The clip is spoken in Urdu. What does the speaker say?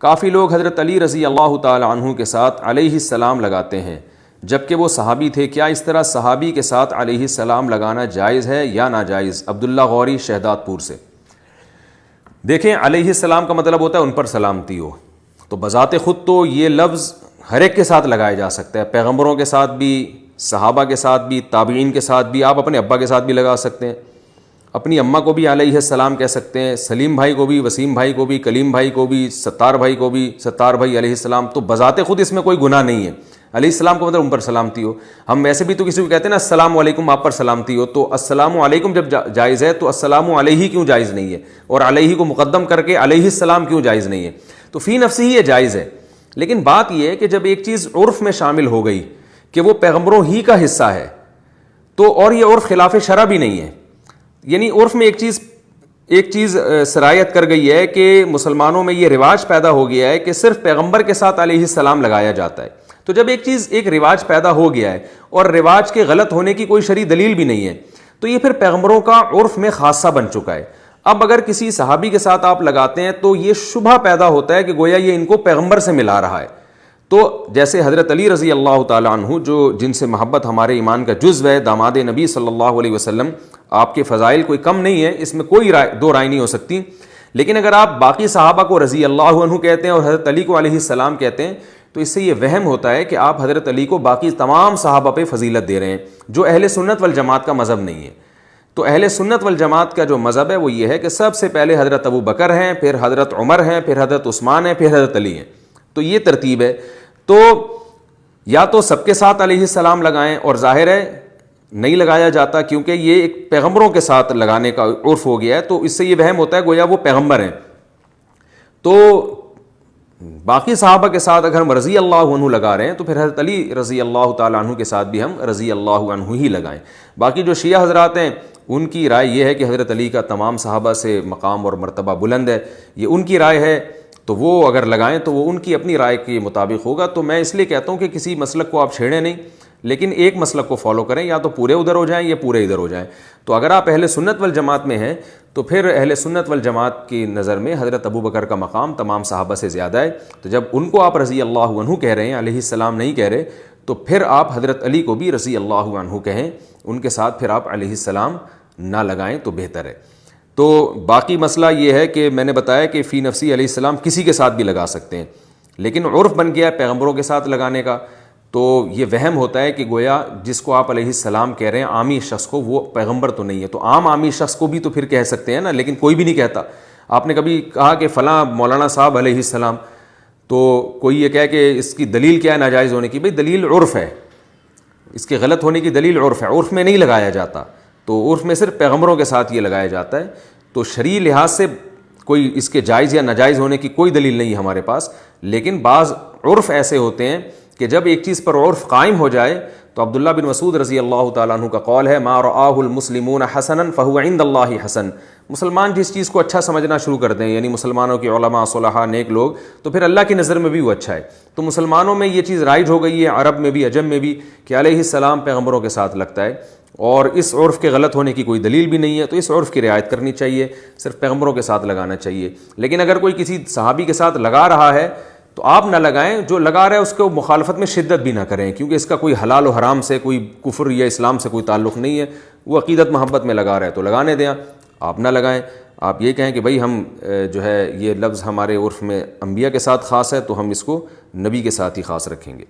کافی لوگ حضرت علی رضی اللہ تعالی عنہ کے ساتھ علیہ السلام لگاتے ہیں جبکہ وہ صحابی تھے، کیا اس طرح صحابی کے ساتھ علیہ السلام لگانا جائز ہے یا ناجائز؟ عبداللہ غوری شہداد پور سے۔ دیکھیں، علیہ السلام کا مطلب ہوتا ہے ان پر سلامتی ہو، تو بذات خود تو یہ لفظ ہر ایک کے ساتھ لگایا جا سکتا ہے، پیغمبروں کے ساتھ بھی، صحابہ کے ساتھ بھی، تابعین کے ساتھ بھی، آپ اپنے ابا کے ساتھ بھی لگا سکتے ہیں، اپنی اماں کو بھی علیہ السلام کہہ سکتے ہیں، سلیم بھائی کو بھی، وسیم بھائی کو بھی، کلیم بھائی کو بھی، ستار بھائی کو بھی، ستار بھائی علیہ السلام، تو بذات خود اس میں کوئی گناہ نہیں ہے۔ علیہ السلام کا مطلب ان پر سلامتی ہو۔ ہم ویسے بھی تو کسی کو کہتے ہیں نا السلام علیکم، آپ پر سلامتی ہو، تو السلام علیکم جب جائز ہے تو السلام علیہ کیوں جائز نہیں ہے، اور علیہ کو مقدم کر کے علیہ السلام کیوں جائز نہیں ہے؟ تو فی نفسی ہی یہ جائز ہے، لیکن بات یہ ہے کہ جب ایک چیز عرف میں شامل ہو گئی کہ وہ پیغمبروں ہی کا حصہ ہے، تو اور یہ عرف خلاف شرع بھی نہیں ہے، یعنی عرف میں ایک چیز سرایت کر گئی ہے کہ مسلمانوں میں یہ رواج پیدا ہو گیا ہے کہ صرف پیغمبر کے ساتھ علیہ السلام لگایا جاتا ہے۔ تو جب ایک رواج پیدا ہو گیا ہے اور رواج کے غلط ہونے کی کوئی شرعی دلیل بھی نہیں ہے، تو یہ پھر پیغمبروں کا عرف میں خاصہ بن چکا ہے۔ اب اگر کسی صحابی کے ساتھ آپ لگاتے ہیں تو یہ شبہ پیدا ہوتا ہے کہ گویا یہ ان کو پیغمبر سے ملا رہا ہے۔ تو جیسے حضرت علی رضی اللہ تعالی عنہ، جن سے محبت ہمارے ایمان کا جزو ہے، داماد نبی صلی اللہ علیہ وسلم، آپ کے فضائل کوئی کم نہیں ہے، اس میں کوئی دو رائے نہیں ہو سکتی، لیکن اگر آپ باقی صحابہ کو رضی اللہ عنہ کہتے ہیں اور حضرت علی کو علیہ السلام کہتے ہیں تو اس سے یہ وہم ہوتا ہے کہ آپ حضرت علی کو باقی تمام صحابہ پہ فضیلت دے رہے ہیں، جو اہل سنت والجماعت کا مذہب نہیں ہے۔ تو اہل سنت والجماعت کا جو مذہب ہے وہ یہ ہے کہ سب سے پہلے حضرت ابو بکر ہیں، پھر حضرت عمر ہیں، پھر حضرت عثمان ہیں، پھر حضرت علی ہیں، تو یہ ترتیب ہے۔ تو یا تو سب کے ساتھ علیہ السلام لگائیں، اور ظاہر ہے نہیں لگایا جاتا کیونکہ یہ ایک پیغمبروں کے ساتھ لگانے کا عرف ہو گیا ہے، تو اس سے یہ وہم ہوتا ہے گویا وہ پیغمبر ہیں۔ تو باقی صحابہ کے ساتھ اگر ہم رضی اللہ عنہ لگا رہے ہیں تو پھر حضرت علی رضی اللہ تعالیٰ عنہ کے ساتھ بھی ہم رضی اللہ عنہ ہی لگائیں۔ باقی جو شیعہ حضرات ہیں ان کی رائے یہ ہے کہ حضرت علی کا تمام صحابہ سے مقام اور مرتبہ بلند ہے، یہ ان کی رائے ہے، تو وہ اگر لگائیں تو وہ ان کی اپنی رائے کے مطابق ہوگا۔ تو میں اس لیے کہتا ہوں کہ کسی مسلک کو آپ چھیڑیں نہیں، لیکن ایک مسلک کو فالو کریں، یا تو پورے ادھر ہو جائیں یا پورے ادھر ہو جائیں۔ تو اگر آپ اہل سنت والجماعت میں ہیں تو پھر اہل سنت والجماعت کی نظر میں حضرت ابو بکر کا مقام تمام صحابہ سے زیادہ ہے، تو جب ان کو آپ رضی اللہ عنہ کہہ رہے ہیں، علیہ السلام نہیں کہہ رہے، تو پھر آپ حضرت علی کو بھی رضی اللہ عنہ کہیں، ان کے ساتھ پھر آپ علیہ السلام نہ لگائیں تو بہتر ہے۔ تو باقی مسئلہ یہ ہے کہ میں نے بتایا کہ فی نفسی علیہ السلام کسی کے ساتھ بھی لگا سکتے ہیں، لیکن عرف بن گیا ہے پیغمبروں کے ساتھ لگانے کا، تو یہ وہم ہوتا ہے کہ گویا جس کو آپ علیہ السلام کہہ رہے ہیں عامی شخص کو، وہ پیغمبر تو نہیں ہے۔ تو عام عامی شخص کو بھی تو پھر کہہ سکتے ہیں نا، لیکن کوئی بھی نہیں کہتا۔ آپ نے کبھی کہا کہ فلاں مولانا صاحب علیہ السلام، تو کوئی یہ کہے کہ اس کی دلیل کیا ہے ناجائز ہونے کی؟ بھئی دلیل عرف ہے، اس کے غلط ہونے کی دلیل عرف ہے، عرف میں نہیں لگایا جاتا، تو عرف میں صرف پیغمبروں کے ساتھ یہ لگایا جاتا ہے۔ تو شرعی لحاظ سے کوئی اس کے جائز یا ناجائز ہونے کی کوئی دلیل نہیں ہے ہمارے پاس، لیکن بعض عرف ایسے ہوتے ہیں کہ جب ایک چیز پر عرف قائم ہو جائے، تو عبداللہ بن مسعود رضی اللہ تعالیٰ عنہ کا قول ہے ما رآہ المسلمون حسنا فہو عند اللہ حسن، مسلمان جس چیز کو اچھا سمجھنا شروع کر دیں، یعنی مسلمانوں کے علماء صلحاء نیک لوگ، تو پھر اللہ کی نظر میں بھی وہ اچھا ہے۔ تو مسلمانوں میں یہ چیز رائج ہو گئی ہے، عرب میں بھی عجم میں بھی، کہ علیہ السلام پیغمبروں کے ساتھ لگتا ہے، اور اس عرف کے غلط ہونے کی کوئی دلیل بھی نہیں ہے، تو اس عرف کی رعایت کرنی چاہیے، صرف پیغمبروں کے ساتھ لگانا چاہیے۔ لیکن اگر کوئی کسی صحابی کے ساتھ لگا رہا ہے تو آپ نہ لگائیں، جو لگا رہا ہے اس کو مخالفت میں شدت بھی نہ کریں، کیونکہ اس کا کوئی حلال و حرام سے، کوئی کفر یا اسلام سے کوئی تعلق نہیں ہے، وہ عقیدت محبت میں لگا رہا ہے تو لگانے دیں، آپ نہ لگائیں۔ آپ یہ کہیں کہ بھئی ہم جو ہے یہ لفظ ہمارے عرف میں انبیاء کے ساتھ خاص ہے تو ہم اس کو نبی کے ساتھ ہی خاص رکھیں گے۔